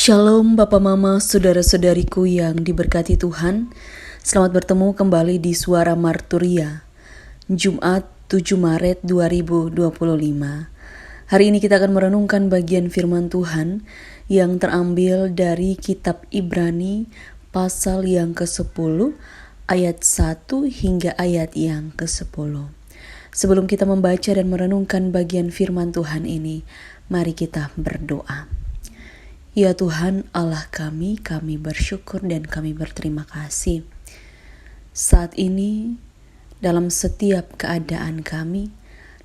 Shalom Bapak Mama, Saudara-saudariku yang diberkati Tuhan. Selamat bertemu kembali di Suara Marturia, Jumat 7 Maret 2025. Hari ini kita akan merenungkan bagian firman Tuhan yang terambil dari kitab Ibrani pasal yang ke-10 ayat 1 hingga ayat yang ke-10. Sebelum kita membaca dan merenungkan bagian firman Tuhan ini, mari kita berdoa. Ya Tuhan Allah kami bersyukur dan kami berterima kasih. Saat ini, dalam setiap keadaan kami,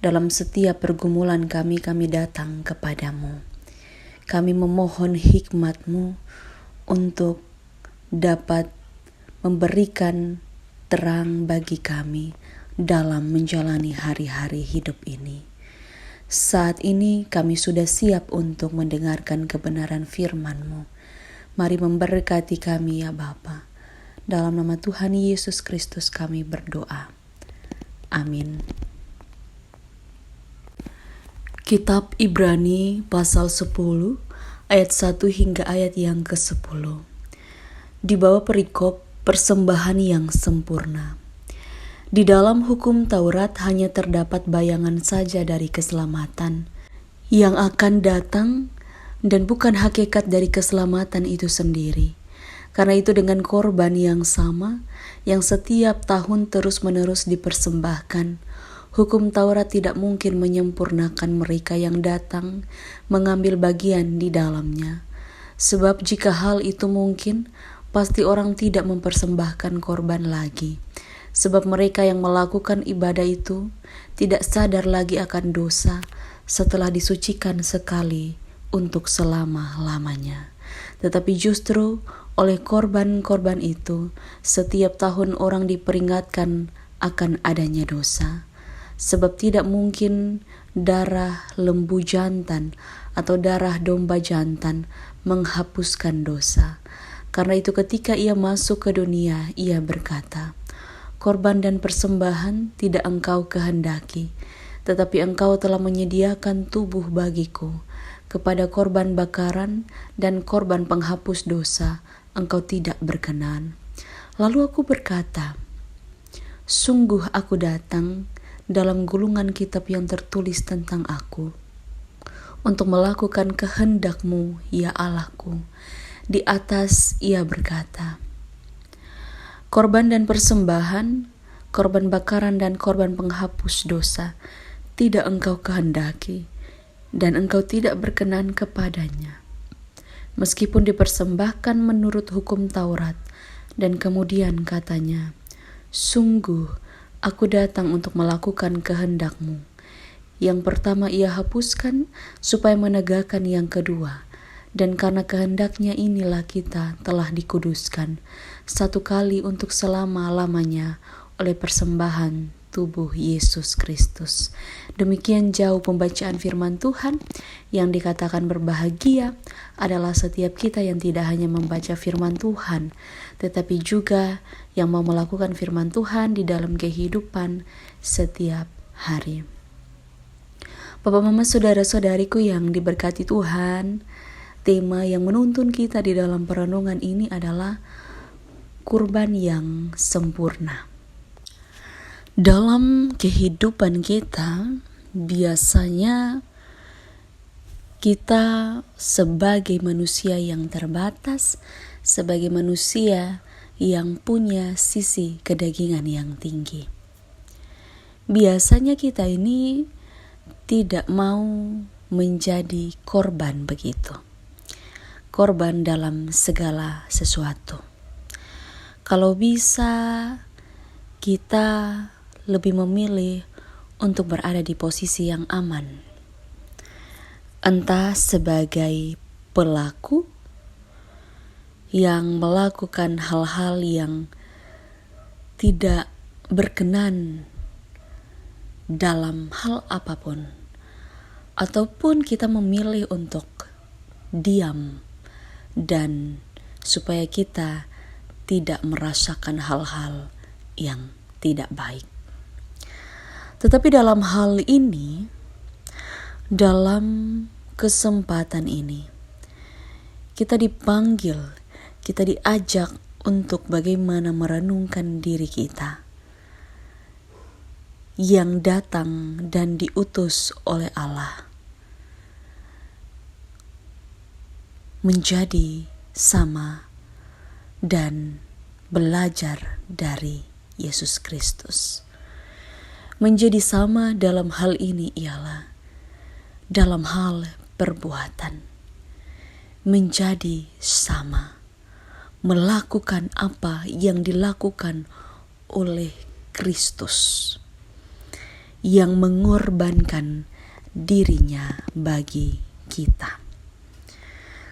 dalam setiap pergumulan kami datang kepadamu. Kami memohon hikmat-Mu untuk dapat memberikan terang bagi kami dalam menjalani hari-hari hidup ini. Saat ini kami sudah siap untuk mendengarkan kebenaran firman-Mu. Mari memberkati kami ya Bapa. Dalam nama Tuhan Yesus Kristus kami berdoa. Amin. Kitab Ibrani pasal 10 ayat 1 hingga ayat yang ke-10. Di bawah perikop persembahan yang sempurna. Di dalam hukum Taurat hanya terdapat bayangan saja dari keselamatan yang akan datang dan bukan hakikat dari keselamatan itu sendiri. Karena itu dengan korban yang sama, yang setiap tahun terus-menerus dipersembahkan, hukum Taurat tidak mungkin menyempurnakan mereka yang datang mengambil bagian di dalamnya. Sebab jika hal itu mungkin, pasti orang tidak mempersembahkan korban lagi. Sebab mereka yang melakukan ibadah itu tidak sadar lagi akan dosa setelah disucikan sekali untuk selama-lamanya. Tetapi justru oleh korban-korban itu, setiap tahun orang diperingatkan akan adanya dosa. Sebab tidak mungkin darah lembu jantan atau darah domba jantan menghapuskan dosa. Karena itu ketika ia masuk ke dunia, ia berkata, "Korban dan persembahan tidak engkau kehendaki, tetapi engkau telah menyediakan tubuh bagiku. Kepada korban bakaran dan korban penghapus dosa, engkau tidak berkenan." Lalu aku berkata, "Sungguh aku datang dalam gulungan kitab yang tertulis tentang aku, untuk melakukan kehendak-Mu, ya Allahku." Di atas ia berkata, "Korban dan persembahan, korban bakaran dan korban penghapus dosa, tidak engkau kehendaki, dan engkau tidak berkenan kepadanya. Meskipun dipersembahkan menurut hukum Taurat." Dan kemudian katanya, "Sungguh, aku datang untuk melakukan kehendak-Mu." Yang pertama ia hapuskan, supaya menegakkan yang kedua. Dan karena kehendaknya inilah kita telah dikuduskan satu kali untuk selama-lamanya oleh persembahan tubuh Yesus Kristus. Demikian jauh pembacaan firman Tuhan. Yang dikatakan berbahagia adalah setiap kita yang tidak hanya membaca firman Tuhan, tetapi juga yang mau melakukan firman Tuhan di dalam kehidupan setiap hari. Bapak, Mama, Saudara-saudariku yang diberkati Tuhan, tema yang menuntun kita di dalam perenungan ini adalah kurban yang sempurna. Dalam kehidupan kita, biasanya kita sebagai manusia yang terbatas, sebagai manusia yang punya sisi kedagingan yang tinggi, biasanya kita ini tidak mau menjadi korban begitu. Korban dalam segala sesuatu. Kalau bisa, kita lebih memilih untuk berada di posisi yang aman. Entah sebagai pelaku yang melakukan hal-hal yang tidak berkenan dalam hal apapun, ataupun kita memilih untuk diam dan supaya kita tidak merasakan hal-hal yang tidak baik. Tetapi dalam hal ini, dalam kesempatan ini, kita dipanggil, kita diajak untuk bagaimana merenungkan diri kita yang datang dan diutus oleh Allah menjadi sama dan belajar dari Yesus Kristus. Menjadi sama dalam hal ini ialah dalam hal perbuatan. Menjadi sama, melakukan apa yang dilakukan oleh Kristus yang mengorbankan dirinya bagi kita.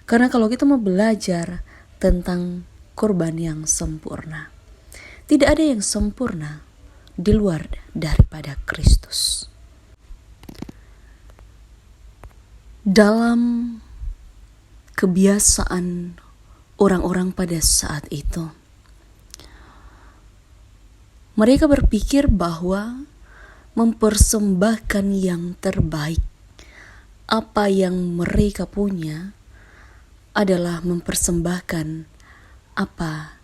Karena kalau kita mau belajar tentang korban yang sempurna, tidak ada yang sempurna di luar daripada Kristus. Dalam kebiasaan orang-orang pada saat itu, mereka berpikir bahwa mempersembahkan yang terbaik, apa yang mereka punya adalah mempersembahkan apa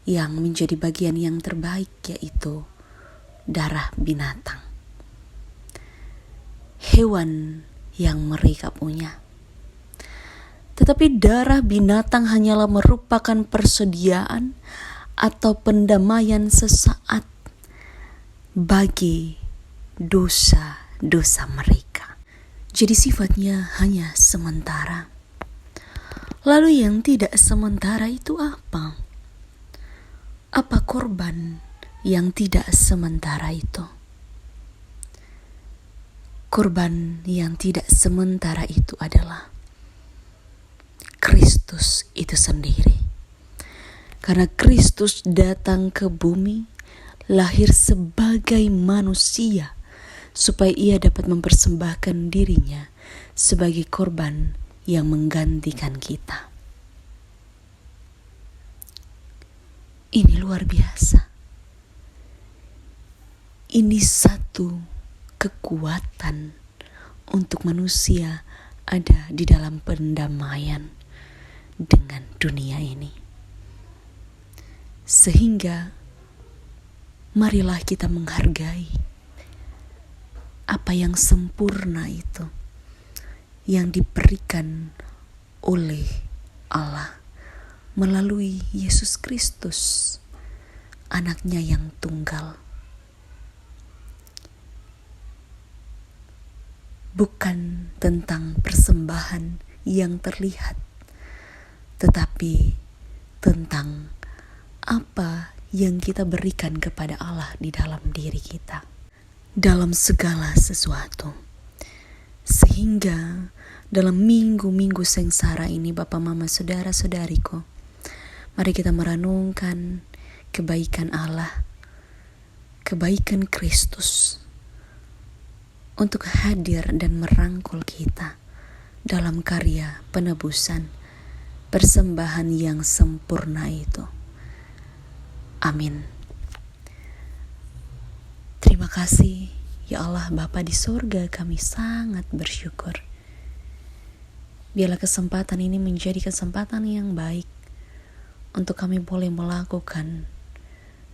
yang menjadi bagian yang terbaik, yaitu darah binatang, hewan yang mereka punya. Tetapi darah binatang hanyalah merupakan persediaan atau pendamaian sesaat bagi dosa-dosa mereka. Jadi sifatnya hanya sementara. Lalu yang tidak sementara itu apa? Apa korban yang tidak sementara itu? Korban yang tidak sementara itu adalah Kristus itu sendiri. Karena Kristus datang ke bumi, lahir sebagai manusia, supaya ia dapat mempersembahkan dirinya sebagai korban yang menggantikan kita. Ini luar biasa. Ini satu kekuatan untuk manusia ada di dalam pendamaian dengan dunia ini. Sehingga marilah kita menghargai apa yang sempurna itu yang diberikan oleh Allah melalui Yesus Kristus, anaknya yang tunggal. Bukan tentang persembahan yang terlihat, tetapi tentang apa yang kita berikan kepada Allah di dalam diri kita, dalam segala sesuatu. Sehingga dalam minggu-minggu sengsara ini, Bapak, Mama, Saudara-saudariku, mari kita merenungkan kebaikan Allah, kebaikan Kristus, untuk hadir dan merangkul kita dalam karya penebusan, persembahan yang sempurna itu. Amin. Terima kasih ya Allah Bapa di surga, kami sangat bersyukur. Biarlah kesempatan ini menjadi kesempatan yang baik untuk kami boleh melakukan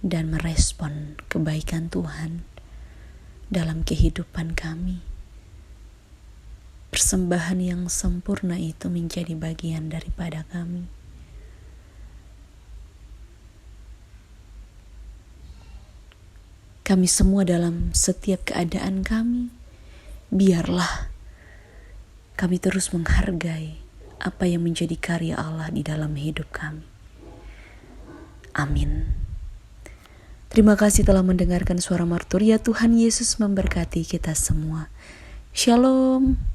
dan merespon kebaikan Tuhan dalam kehidupan kami. Persembahan yang sempurna itu menjadi bagian daripada kami. Kami semua dalam setiap keadaan kami, biarlah kami terus menghargai apa yang menjadi karya Allah di dalam hidup kami. Amin. Terima kasih telah mendengarkan suara marturia. Tuhan Yesus memberkati kita semua. Shalom.